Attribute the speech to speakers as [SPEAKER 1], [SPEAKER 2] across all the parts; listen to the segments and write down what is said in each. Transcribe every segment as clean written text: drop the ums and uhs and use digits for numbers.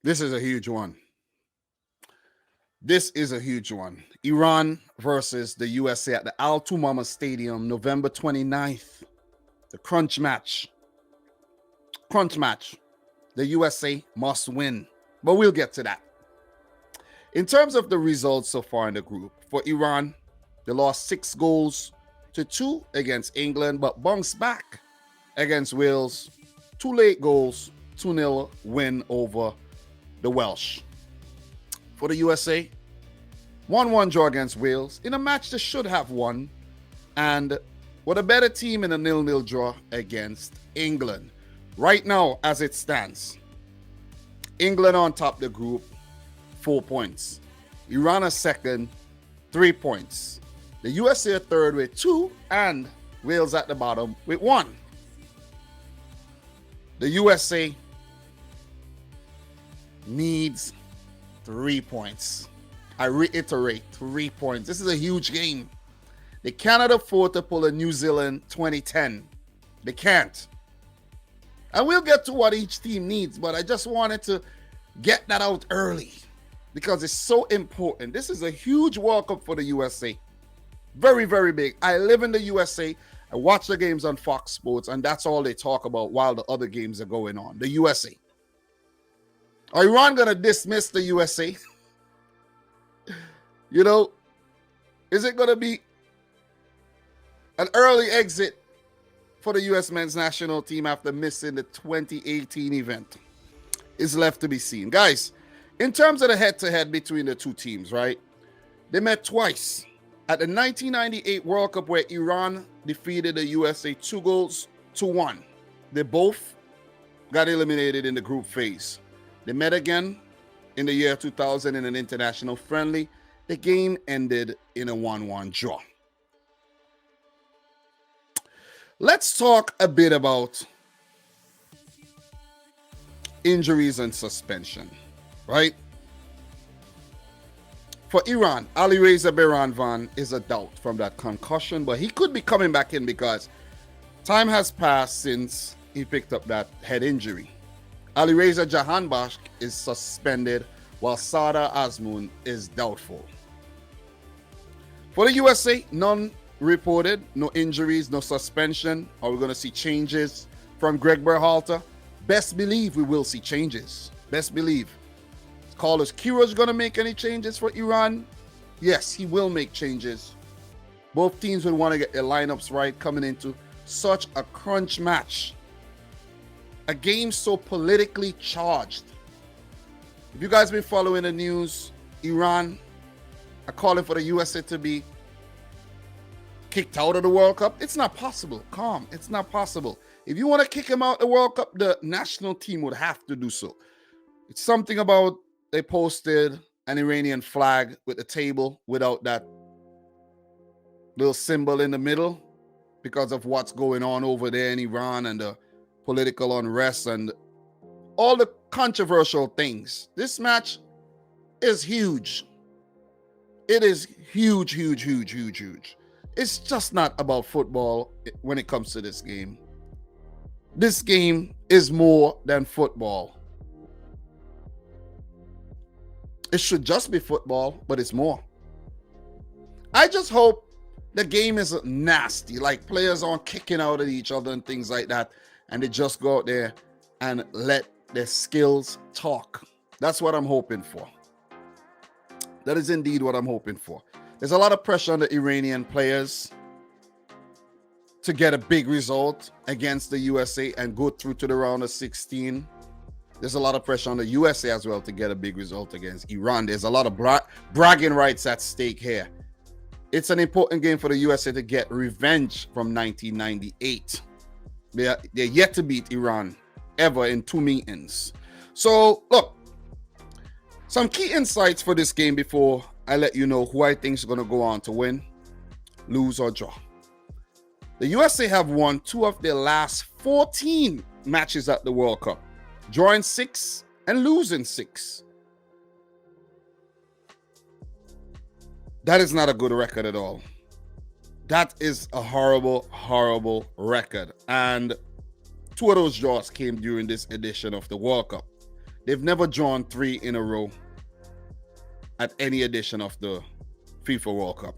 [SPEAKER 1] This is a huge one. This is a huge one. Iran versus the USA at the Al Tumama Stadium, November 29th. The crunch match. Crunch match. The USA must win. But we'll get to that. In terms of the results so far in the group, for Iran, they lost 6-2 against England, but bounced back against Wales. 2 late goals, 2-0 win over the Welsh. For the USA, 1-1 draw against Wales in a match they should have won, and with a better team in a 0-0 draw against England. Right now, as it stands, England on top of the group, 4 points. Iran is second, 3 points. The USA are third with 2, and Wales at the bottom with 1. The USA needs 3 points. I reiterate, 3 points. This is a huge game. They cannot afford to pull a New Zealand 2010. They can't. And we'll get to what each team needs, but I just wanted to get that out early because it's so important. This is a huge World Cup for the USA. Very, very big. I live in the USA. I watch the games on Fox Sports, and that's all they talk about while the other games are going on. The USA. Are Iran going to dismiss the USA? You know, is it going to be an early exit for the U.S. men's national team after missing the 2018 event? Is left to be seen. Guys, in terms of the head-to-head between the two teams, right? They met twice. At the 1998 World Cup, where Iran defeated the USA 2-1. They both got eliminated in the group phase. They met again in the year 2000 in an international friendly. The game ended in a 1-1 draw. Let's talk a bit about injuries and suspension, right? For Iran, Ali Reza Behranvan is a doubt from that concussion, but he could be coming back in because time has passed since he picked up that head injury. Ali Reza Jahanbakhsh is suspended, while Sada Azmoun is doubtful. For the USA, none reported, no injuries, no suspension. Are we going to see changes from Greg Berhalter? Best believe we will see changes. Best believe. Is Carlos Queiroz going to make any changes for Iran? Yes, he will make changes. Both teams would want to get their lineups right coming into such a crunch match. A game so politically charged. If you guys been following the news, Iran are calling for the USA to be kicked out of the World Cup. It's not possible. Calm. It's not possible. If you want to kick him out of the World Cup, the national team would have to do so. It's something about they posted an Iranian flag with the table without that little symbol in the middle because of what's going on over there in Iran and the political unrest and all the controversial things. This match is huge. It is huge, huge, huge, huge, huge. It's just not about football when it comes to this game. This game is more than football. It should just be football, but it's more. I just hope the game isn't nasty, like players aren't kicking out at each other and things like that, and they just go out there and let their skills talk. That's what I'm hoping for. That is indeed what I'm hoping for. There's a lot of pressure on the Iranian players to get a big result against the USA and go through to the round of 16. There's a lot of pressure on the USA as well to get a big result against Iran. There's a lot of bragging rights at stake here. It's an important game for the USA to get revenge from 1998. They're yet to beat Iran ever in 2 meetings. So, look, some key insights for this game before I let you know who I think is going to go on to win, lose, or draw. The USA have won 2 of their last 14 matches at the World Cup, drawing 6 and losing 6. That is not a good record at all. That is a horrible, horrible record. And 2 of those draws came during this edition of the World Cup. They've never drawn 3 in a row at any edition of the FIFA World Cup.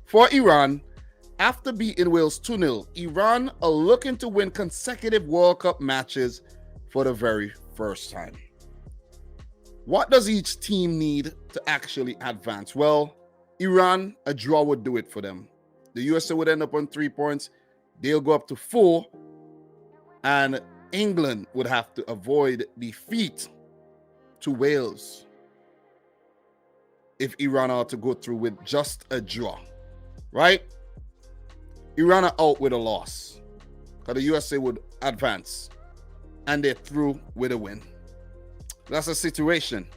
[SPEAKER 1] For Iran, after beating Wales 2-0, Iran are looking to win consecutive World Cup matches for the very first time. What does each team need to actually advance? Well, Iran, a draw would do it for them. The USA would end up on 3 points. They'll go up to 4. And England would have to avoid defeat to Wales if Iran are to go through with just a draw, right? Iran are out with a loss because the USA would advance and they're through with a win. That's a situation.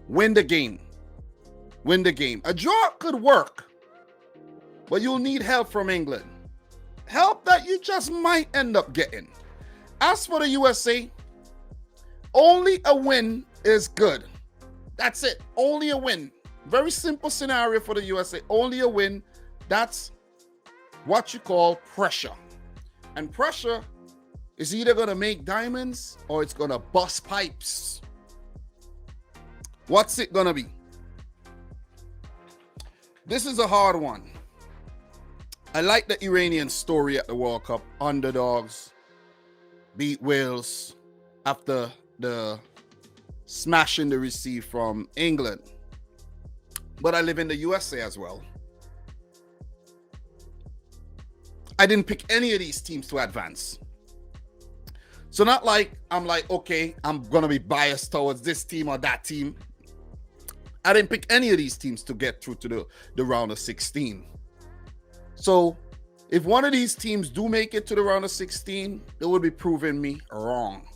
[SPEAKER 1] Win the game. Win the game. A draw could work, but you'll need help from England. Help that you just might end up getting. As for the USA, only a win is good. That's it. Only a win. Very simple scenario for the USA. Only a win. That's what you call pressure. And pressure is either going to make diamonds or it's going to bust pipes. What's it going to be? This is a hard one. I like the Iranian story at the World Cup. Underdogs beat Wales after the smashing they received from England. But I live in the USA as well. I didn't pick any of these teams to advance. So not like I'm like, okay, I'm going to be biased towards this team or that team. I didn't pick any of these teams to get through to the round of 16. So if one of these teams do make it to the round of 16, it would be proving me wrong.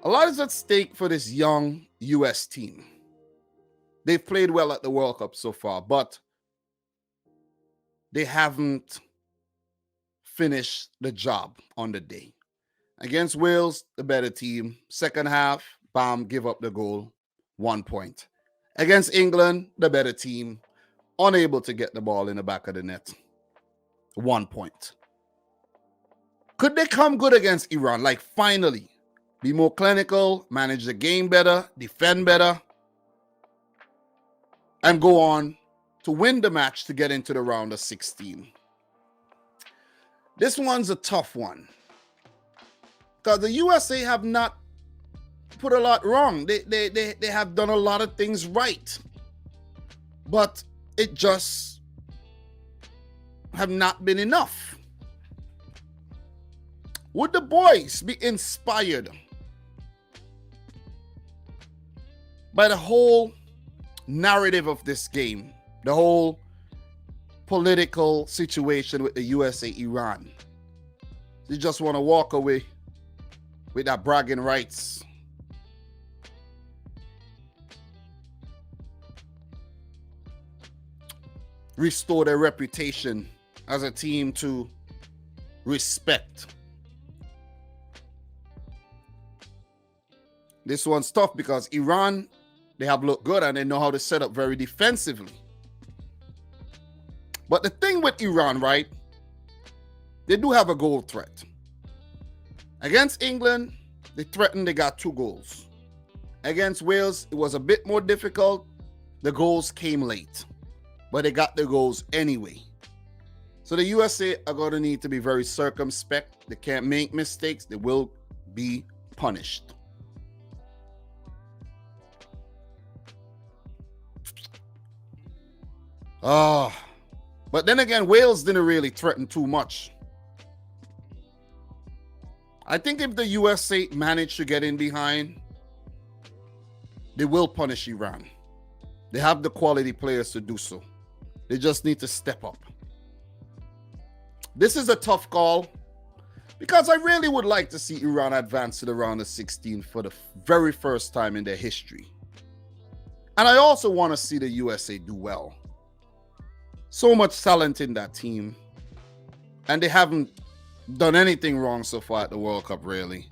[SPEAKER 1] A lot is at stake for this young US team. They've played well at the World Cup so far, but they haven't finished the job on the day. Against Wales, the better team. Second half, bam, give up the goal. 1 point. Against England, the better team. Unable to get the ball in the back of the net. 1 point. Could they come good against Iran? Like finally, be more clinical, manage the game better, defend better, and go on to win the match to get into the round of 16. This one's a tough one because the USA have not put a lot wrong. They have done a lot of things right, but it just have not been enough. Would the boys be inspired by the whole narrative of this game, the whole political situation with the USA, Iran? They just want to walk away with that bragging rights. Restore their reputation as a team to respect. This one's tough because Iran, they have looked good and they know how to set up very defensively. But the thing with Iran, right, they do have a goal threat. Against England, they threatened, they got 2 goals. Against Wales, it was a bit more difficult. The goals came late, but they got the goals anyway. So the USA are going to need to be very circumspect. They can't make mistakes. They will be punished. But then again, Wales didn't really threaten too much. I think if the USA manage to get in behind, they will punish Iran. They have the quality players to do so. They just need to step up. This is a tough call because I really would like to see Iran advance to the round of 16 for the very first time in their history. And I also want to see the USA do well. So much talent in that team. And they haven't done anything wrong so far at the World Cup, really.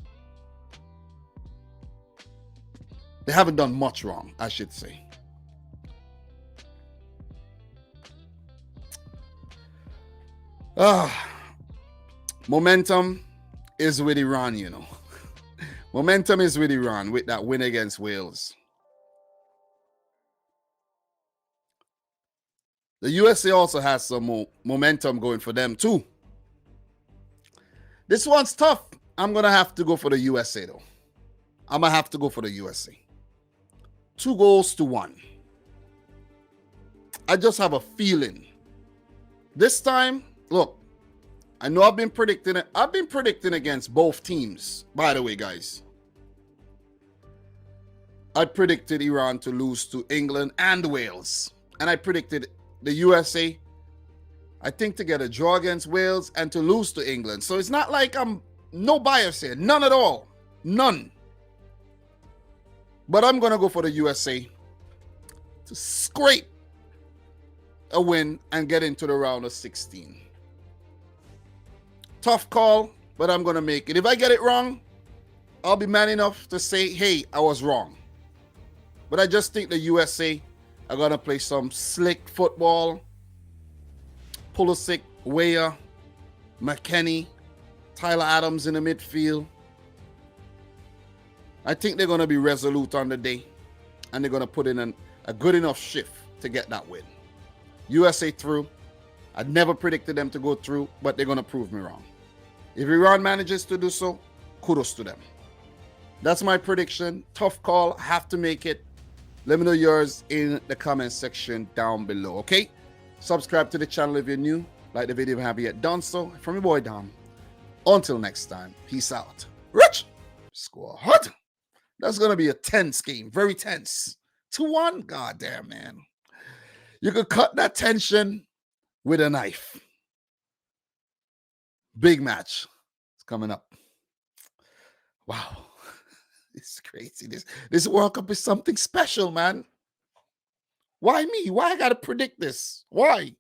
[SPEAKER 1] They haven't done much wrong, I should say. Momentum is with Iran, you know. Momentum is with Iran with that win against Wales. The USA also has some momentum going for them too. This one's tough. I'm going to have to go for the USA though. I'm going to have to go for the USA. 2-1. I just have a feeling. This time, look, I know I've been predicting it. I've been predicting against both teams, by the way, guys. I predicted Iran to lose to England and Wales. And I predicted the USA, I think, to get a draw against Wales and to lose to England. So it's not like I'm no bias here. None at all. None. But I'm going to go for the USA to scrape a win and get into the round of 16. Tough call, but I'm going to make it. If I get it wrong, I'll be man enough to say, hey, I was wrong. But I just think the USA are going to play some slick football. Pulisic, Weah, McKennie, Tyler Adams in the midfield. I think they're going to be resolute on the day, and they're going to put in a good enough shift to get that win. USA through. I never predicted them to go through, but they're going to prove me wrong. If Iran manages to do so, kudos to them. That's my prediction. Tough call. Have to make it. Let me know yours in the comment section down below, okay? Subscribe to the channel if you're new. Like the video if you haven't yet done so. From your boy, Dom. Until next time, peace out. Rich Squad. That's going to be a tense game. Very tense. 2-1. God damn, man. You could cut that tension with a knife. Big match. It's coming up. Wow. It's crazy. This World Cup is something special, man. Why me? Why I got to predict this? Why?